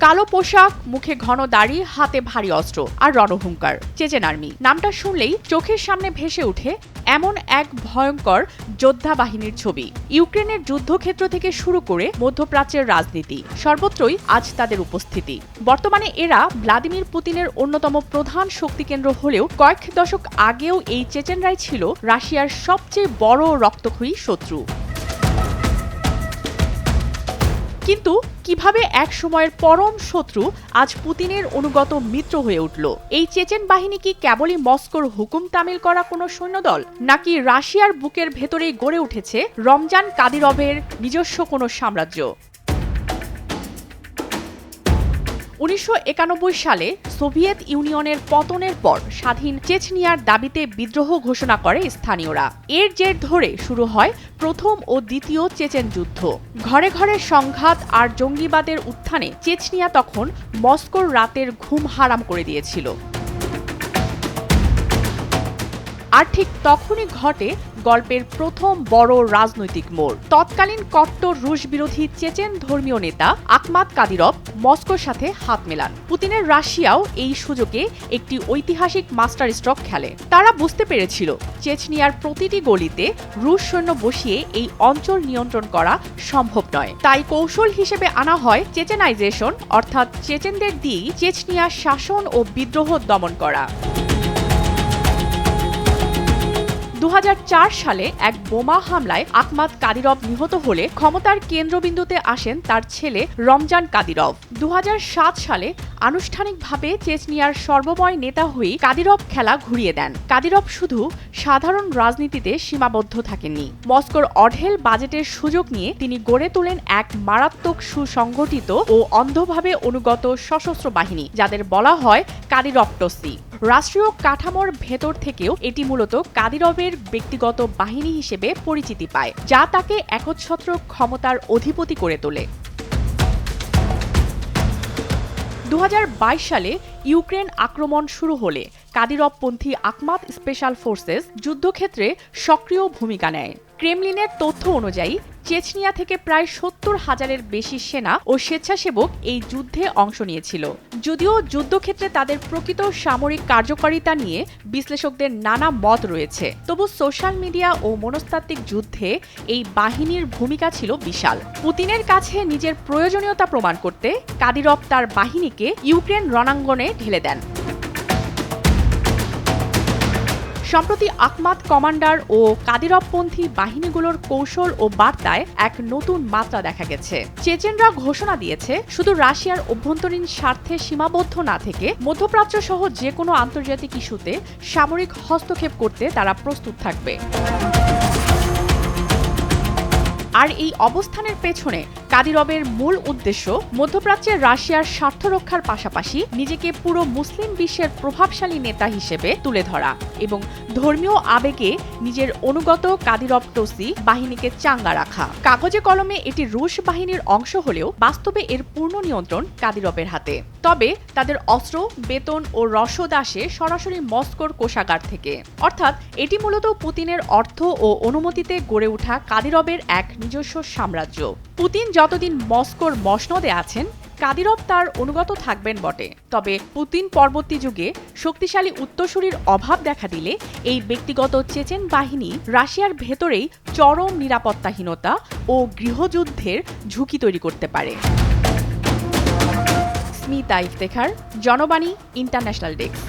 কালো পোশাক, মুখে ঘন দাড়ি, হাতে ভারী অস্ত্র আর রণহুঙ্কার। চেচেন আর্মি নামটা শুনলেই চোখের সামনে ভেসে ওঠে এমন এক ভয়ঙ্কর যোদ্ধা বাহিনীর ছবি। ইউক্রেনের যুদ্ধক্ষেত্র থেকে শুরু করে মধ্যপ্রাচ্যের রাজনীতি, সর্বত্রই আজ তাদের উপস্থিতি। বর্তমানে এরা ভ্লাদিমির পুতিনের অন্যতম প্রধান শক্তিকেন্দ্র হলেও কয়েক দশক আগেও এই চেচেনরাই ছিল রাশিয়ার সবচেয়ে বড় রক্তক্ষয়ী শত্রু। কিন্তু কিভাবে এক সময়ের পরম শত্রু আজ পুতিনের অনুগত মিত্র হয়ে উঠল? এই চেচেন বাহিনী কি কেবলই মস্কোর হুকুম তামিল করা কোনো সৈন্যদল, নাকি রাশিয়ার বুকের ভেতরেই গড়ে উঠেছে রমজান কাদিরভের নিজস্ব কোনো সাম্রাজ্য? 1991 সালে সোভিয়েত ইউনিয়নের পতনের পর স্বাধীন চেচনিয়ার দাবিতে বিদ্রোহ ঘোষণা করে স্থানীয়রা। এর জের ধরে শুরু হয় প্রথম ও দ্বিতীয় চেচেন যুদ্ধ। ঘরে ঘরে সংঘাত আর জঙ্গিবাদের উত্থানে চেচনিয়া তখন মস্কোর রাতের ঘুম হারাম করে দিয়েছিল। আর ঠিক তখনই ঘটে গল্পের প্রথম বড় রাজনৈতিক মোড়। তৎকালীন কট্টর রুশ বিরোধী চেচেন ধর্মীয় নেতা আখমাত কাদিরভ মস্কোর সাথে হাত মেলান। পুতিনের রাশিয়াও এই সুযোগে একটি ঐতিহাসিক মাস্টার স্ট্রোক খেলে। তারা বুঝতে পেরেছিল চেচনিয়ার প্রতিটি গলিতে রুশ সৈন্য বসিয়ে এই অঞ্চল নিয়ন্ত্রণ করা সম্ভব নয়। তাই কৌশল হিসেবে আনা হয় চেচেনাইজেশন, অর্থাৎ চেচেনদের দিয়ে চেচনিয়ার শাসন ও বিদ্রোহ দমন করা। 2004 সালে এক বোমা হামলায় আখমাত কাদিরভ নিহত হলে ক্ষমতার কেন্দ্রবিন্দুতে আসেন তার ছেলে রমজান কাদিরভ। 2007 সালে আনুষ্ঠানিকভাবে চেচনিয়ার সর্বময় নেতা হয়ে কাদিরভ খেলা ঘুরিয়ে দেন। কাদিরভ শুধু সাধারণ রাজনীতিতে সীমাবদ্ধ থাকেননি। মস্কোর অঢেল বাজেটের সুযোগ নিয়ে তিনি গড়ে তোলেন এক মারাত্মক সুসংগঠিত ও অন্ধভাবে অনুগত সশস্ত্র বাহিনী, যাদের বলা হয় কাদিরভটসি। রাষ্ট্রীয় কাঠামোর ভেতর থেকেও এটি মূলত কাদিরভের ব্যক্তিগত বাহিনী হিসেবে পরিচিতি পায়, যা তাকে একচ্ছত্র ক্ষমতার অধিপতি করে তোলে। 2022 সালে ইউক্রেন আক্রমণ শুরু হলে কাদিরভপন্থী আখমাত স্পেশাল ফোর্সেস যুদ্ধক্ষেত্রে সক্রিয় ভূমিকা নেয়। ক্রেমলিনের তথ্য অনুযায়ী চেচনিয়া থেকে প্রায় 70,000-এর বেশি সেনা ও স্বেচ্ছাসেবক এই যুদ্ধে অংশ নিয়েছিল। যদিও যুদ্ধক্ষেত্রে তাদের প্রকৃত সামরিক কার্যকারিতা নিয়ে বিশ্লেষকদের নানা মত রয়েছে, তবু সোশ্যাল মিডিয়া ও মনস্তাত্ত্বিক যুদ্ধে এই বাহিনীর ভূমিকা ছিল বিশাল। পুতিনের কাছে নিজের প্রয়োজনীয়তা প্রমাণ করতে কাদিরভ তার বাহিনীকে ইউক্রেন রণাঙ্গনে ঢেলে দেন। সম্প্রতি আখমাত কমান্ডার ও কাদিরভপন্থী বাহিনীগুলোর কৌশল ও বার্তায় এক নতুন মাত্রা দেখা গেছে। চেচেনরা ঘোষণা দিয়েছে শুধু রাশিয়ার অভ্যন্তরীণ স্বার্থে সীমাবদ্ধ না থেকে মধ্যপ্রাচ্য সহ যে কোনো আন্তর্জাতিক ইস্যুতে সামরিক হস্তক্ষেপ করতে তারা প্রস্তুত থাকবে। আর এই অবস্থানের পেছনে কাদিরভের মূল উদ্দেশ্য মধ্যপ্রাচ্যের রাশিয়ার স্বার্থ রক্ষার পাশাপাশি নিজেকে পুরো মুসলিম বিশ্বের প্রভাবশালী নেতা হিসেবে তুলে ধরা এবং ধর্মীয় আবেগে নিজের অনুগত কাদিরভটসি বাহিনীকে চাঙ্গা রাখা। কাগজে কলমে এটি রুশ বাহিনীর অংশ হলেও বাস্তবে এর পূর্ণ নিয়ন্ত্রণ কাদিরভের হাতে। তবে তাদের অস্ত্র, বেতন ও রসদ আসে সরাসরি মস্কোর কোষাগার থেকে। অর্থাৎ এটি মূলত পুতিনের অর্থ ও অনুমতিতে গড়ে ওঠা কাদিরভের এক নিজস্ব সাম্রাজ্য। পুতিন যতদিন মস্কোর মসনদে আছেন, কাদিরভ তার অনুগত থাকবেন বটে। তবে পুতিন পরবর্তী যুগে শক্তিশালী উত্তরসূরির অভাব দেখা দিলে এই ব্যক্তিগত চেচেন বাহিনী রাশিয়ার ভেতরেই চরম নিরাপত্তাহীনতা ও গৃহযুদ্ধের ঝুঁকি তৈরি করতে পারে। Smita Iftekhar, Janabani international desk.